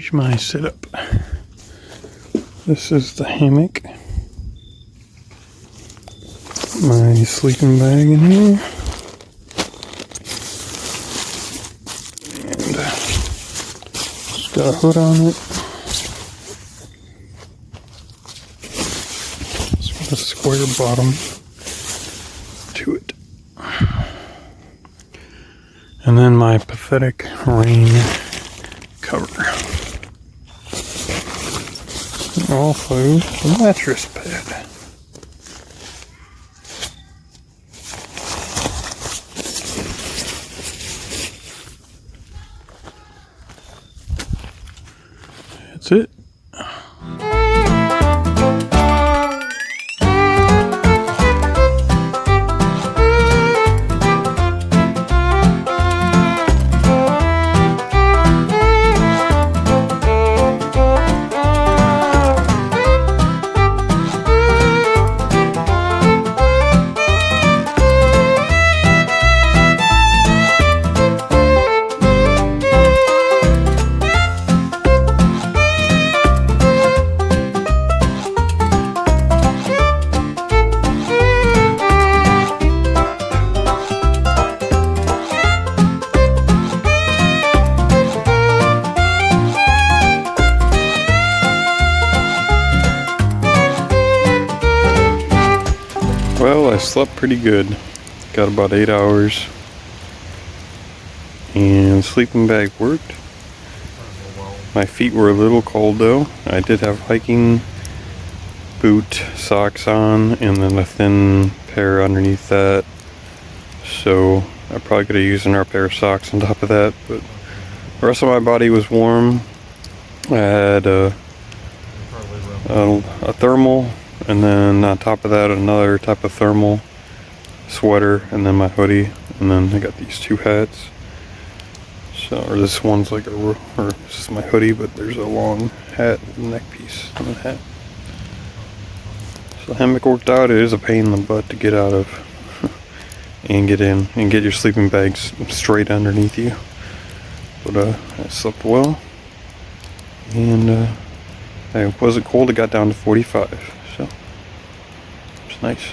Here's my setup. This is the hammock. My sleeping bag in here. And it's got a hood on it. It's got a square bottom to it. And then my pathetic rain cover. Also, a mattress pad. That's it. Well, I slept pretty good. Got about 8 hours. And the sleeping bag worked. My feet were a little cold though. I did have hiking boot socks on and then a thin pair underneath that. So I probably could have used another pair of socks on top of that, but the rest of my body was warm. I had a thermal, and then on top of that another type of thermal sweater, and then my hoodie, and then I got these two hats. So, or this one's like or this is my hoodie, but there's a long hat, neck piece on the hat. So the hammock worked out. It is a pain in the butt to get out of and get in and get your sleeping bags straight underneath you. But I slept well, and it wasn't cold. It got down to 45. So it's nice.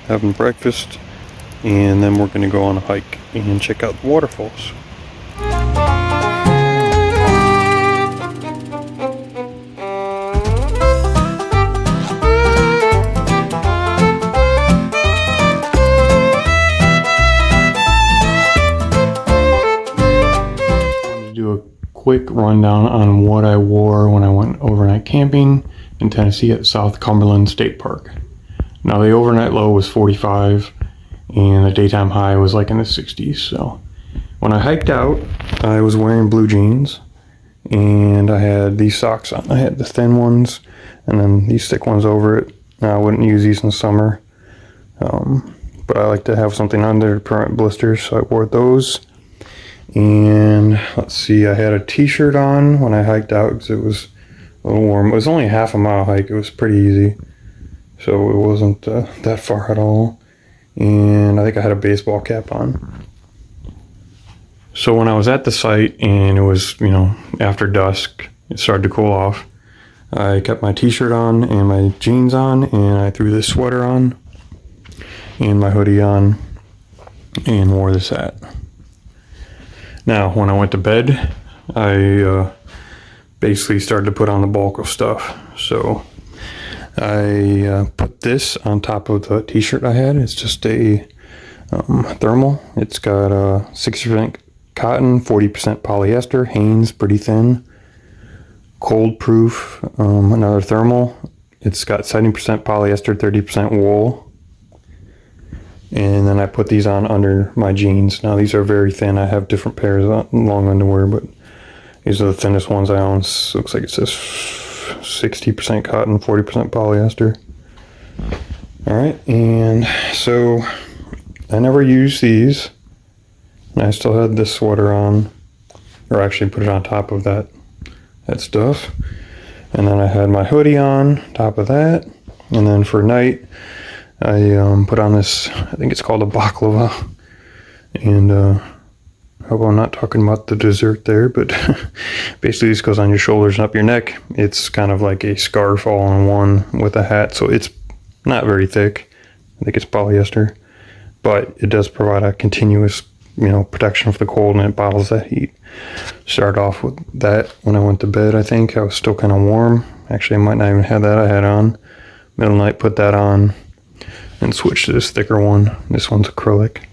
Having breakfast, and then we're going to go on a hike and check out the waterfalls. Do a quick rundown on what I wore when I went overnight camping in Tennessee at South Cumberland State Park. Now the overnight low was 45 and the daytime high was like in the 60s. So when I hiked out, I was wearing blue jeans and I had these socks on. I had the thin ones and then these thick ones over it. Now I wouldn't use these in summer, but I like to have something on there to prevent blisters, so I wore those. And let's see, I had a t-shirt on when I hiked out because it was a little warm. It was only a half a mile hike. It was pretty easy, so it wasn't that far at all. And I think I had a baseball cap on. So when I was at the site and it was, after dusk, it started to cool off, I kept my t-shirt on and my jeans on, and I threw this sweater on and my hoodie on and wore this hat. Now, when I went to bed, I basically started to put on the bulk of stuff. So I put this on top of the t-shirt I had. It's just a thermal. It's got 60% cotton, 40% polyester, Hanes, pretty thin. Cold proof, another thermal. It's got 70% polyester, 30% wool. And then I put these on under my jeans. Now these are very thin. I have different pairs of long underwear, but these are the thinnest ones I own. Looks like it says 60% cotton, 40% polyester. Alright, and so I never used these. I still had this sweater on, or actually put it on top of that stuff. And then I had my hoodie on top of that. And then for night, I put on this, I think it's called a baklava, and hope I'm not talking about the dessert there, but basically this goes on your shoulders and up your neck. It's kind of like a scarf all in one with a hat, so it's not very thick. I think it's polyester, but it does provide a continuous, protection for the cold, and it bottles that heat. Started off with that when I went to bed. I think I was still kind of warm. Actually, I might not even have that I had on. Middle of the night, put that on, and switched to this thicker one. This one's acrylic.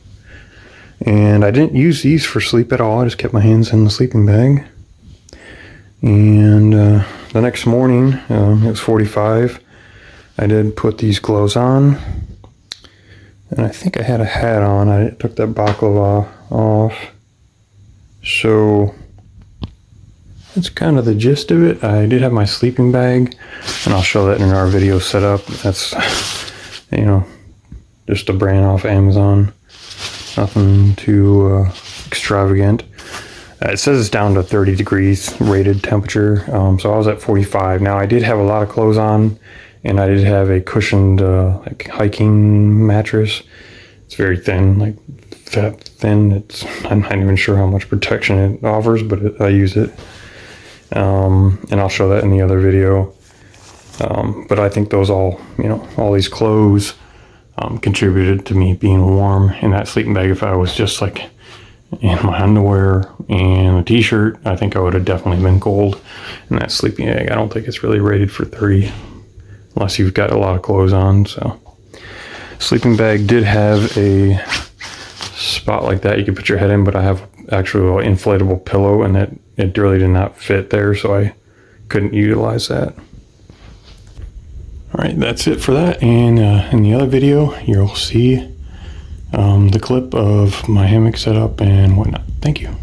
And I didn't use these for sleep at all. I just kept my hands in the sleeping bag. And the next morning, it was 45. I did put these clothes on. And I think I had a hat on. I took that baklava off. So that's kind of the gist of it. I did have my sleeping bag, and I'll show that in our video setup. That's, just a brand off Amazon. Nothing too extravagant. It says it's down to 30 degrees rated temperature. So I was at 45. Now I did have a lot of clothes on, and I did have a cushioned like hiking mattress. It's very thin, like that thin. I'm not even sure how much protection it offers, but I use it. And I'll show that in the other video. But I think those all these clothes contributed to me being warm in that sleeping bag. If I was just like in my underwear and a t-shirt, I think I would have definitely been cold in that sleeping bag. I don't think it's really rated for 30 unless you've got a lot of clothes on. So sleeping bag did have a spot like that you could put your head in, but I have actual inflatable pillow, and it really did not fit there, so I couldn't utilize that. Alright, that's it for that, and in the other video you'll see the clip of my hammock setup and whatnot. Thank you.